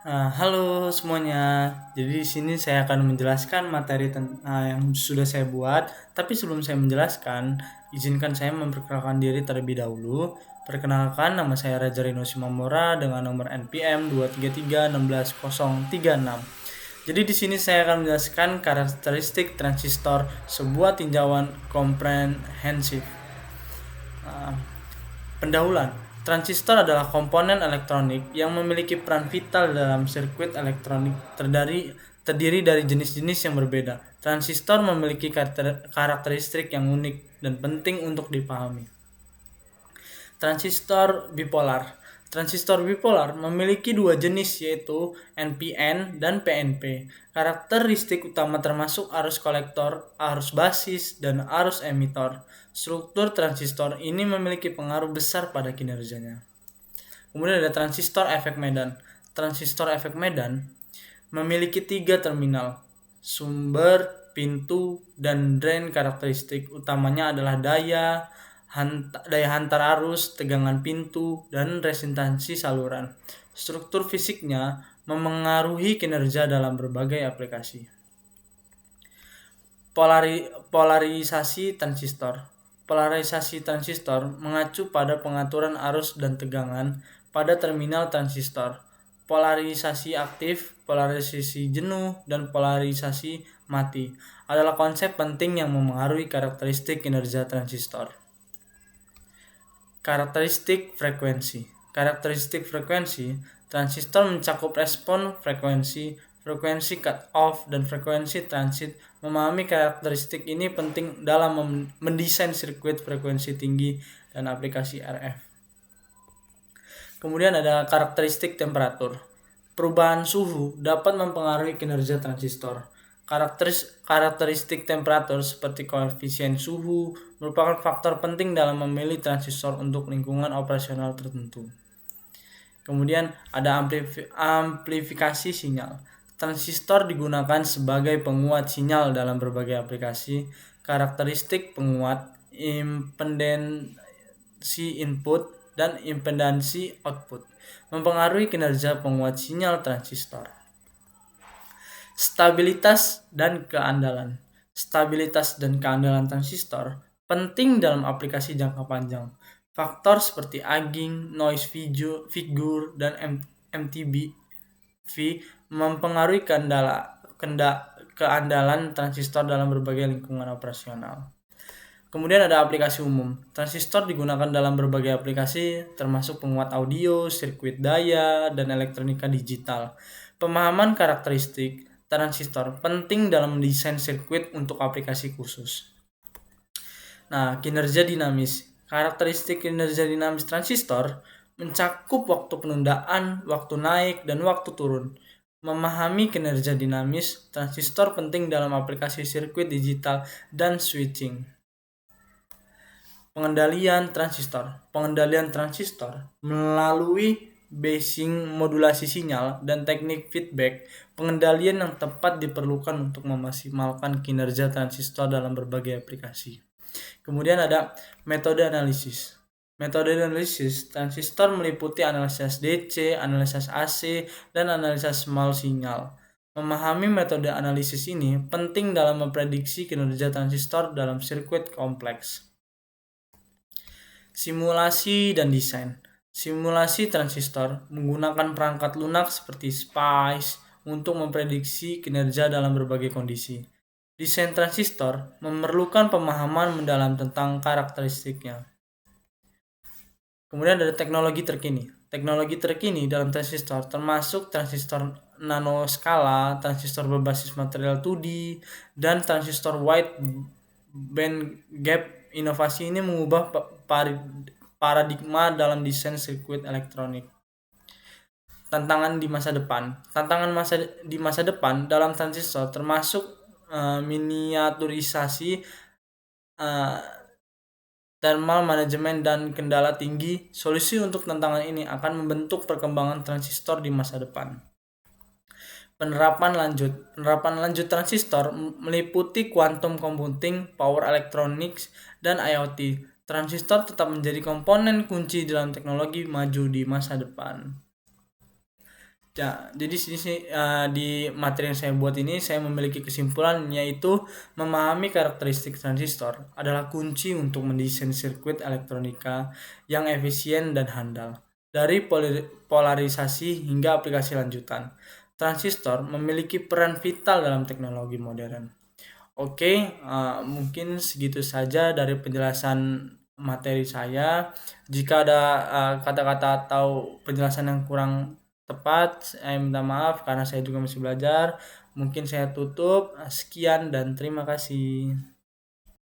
Halo semuanya. Jadi di sini saya akan menjelaskan materi yang sudah saya buat. Tapi sebelum saya menjelaskan, izinkan saya memperkenalkan diri terlebih dahulu. Perkenalkan, nama saya Raja Rino Simamora dengan nomor NPM 233161036. Jadi di sini saya akan menjelaskan karakteristik transistor sebuah tinjauan komprehensif. Ah, Pendahuluan. Transistor adalah komponen elektronik yang memiliki peran vital dalam sirkuit elektronik terdiri dari jenis-jenis yang berbeda. Transistor memiliki karakteristik yang unik dan penting untuk dipahami. Transistor bipolar. Transistor bipolar memiliki dua jenis yaitu NPN dan PNP. Karakteristik utama termasuk arus kolektor, arus basis, dan arus emitor. Struktur transistor ini memiliki pengaruh besar pada kinerjanya. Kemudian ada transistor efek Medan. Transistor efek Medan memiliki tiga terminal, sumber, pintu, dan drain. Karakteristik utamanya adalah daya hantar arus, tegangan pintu, dan resistansi saluran. Struktur fisiknya memengaruhi kinerja dalam berbagai aplikasi. Polarisasi transistor. Polarisasi transistor mengacu pada pengaturan arus dan tegangan pada terminal transistor. Polarisasi aktif, polarisasi jenuh, dan polarisasi mati adalah konsep penting yang memengaruhi karakteristik kinerja transistor. Karakteristik frekuensi. Karakteristik frekuensi, transistor mencakup respon frekuensi, frekuensi cut-off, dan frekuensi transit. Memahami karakteristik ini penting dalam mendesain sirkuit frekuensi tinggi dan aplikasi RF. Kemudian ada karakteristik temperatur. Perubahan suhu dapat mempengaruhi kinerja transistor. Karakteristik temperatur seperti koefisien suhu merupakan faktor penting dalam memilih transistor untuk lingkungan operasional tertentu. Kemudian ada amplifikasi sinyal. Transistor digunakan sebagai penguat sinyal dalam berbagai aplikasi. Karakteristik penguat, impedansi input, dan impedansi output mempengaruhi kinerja penguat sinyal transistor. Stabilitas dan keandalan. Stabilitas dan keandalan transistor penting dalam aplikasi jangka panjang. Faktor seperti aging, noise figure, dan MTBV mempengaruhi keandalan transistor dalam berbagai lingkungan operasional. Kemudian ada aplikasi umum. Transistor digunakan dalam berbagai aplikasi termasuk penguat audio, sirkuit daya, dan elektronika digital. Pemahaman karakteristik transistor penting dalam mendesain sirkuit untuk aplikasi khusus. Kinerja dinamis. Karakteristik kinerja dinamis transistor mencakup waktu penundaan, waktu naik, dan waktu turun. Memahami kinerja dinamis transistor penting dalam aplikasi sirkuit digital dan switching. Pengendalian transistor. Pengendalian transistor melalui basing modulasi sinyal dan teknik feedback. Pengendalian yang tepat diperlukan untuk memaksimalkan kinerja transistor dalam berbagai aplikasi. Kemudian ada metode analisis. Metode analisis transistor meliputi analisis DC, analisis AC, dan analisis small sinyal. Memahami metode analisis ini penting dalam memprediksi kinerja transistor dalam sirkuit kompleks. Simulasi dan desain. Simulasi transistor menggunakan perangkat lunak seperti SPICE untuk memprediksi kinerja dalam berbagai kondisi. Desain transistor memerlukan pemahaman mendalam tentang karakteristiknya. Kemudian ada teknologi terkini. Teknologi terkini dalam transistor termasuk transistor nanoskala, transistor berbasis material 2D, dan transistor wide bandgap. Inovasi ini mengubah paradigma dalam desain sirkuit elektronik. Tantangan di masa depan. Tantangan di masa depan dalam transistor termasuk miniaturisasi, thermal management, dan kendala tinggi. Solusi untuk tantangan ini akan membentuk perkembangan transistor di masa depan. Penerapan lanjut transistor meliputi quantum computing, power electronics, dan IoT. Transistor tetap menjadi komponen kunci dalam teknologi maju di masa depan. Ya, jadi di materi yang saya buat ini saya memiliki kesimpulan yaitu memahami karakteristik transistor adalah kunci untuk mendesain sirkuit elektronika yang efisien dan handal. Dari polarisasi hingga aplikasi lanjutan, transistor memiliki peran vital dalam teknologi modern. Oke, mungkin segitu saja dari penjelasan materi saya. Jika ada kata-kata atau penjelasan yang kurang tepat, saya minta maaf karena saya juga masih belajar. Mungkin saya tutup. Sekian dan terima kasih.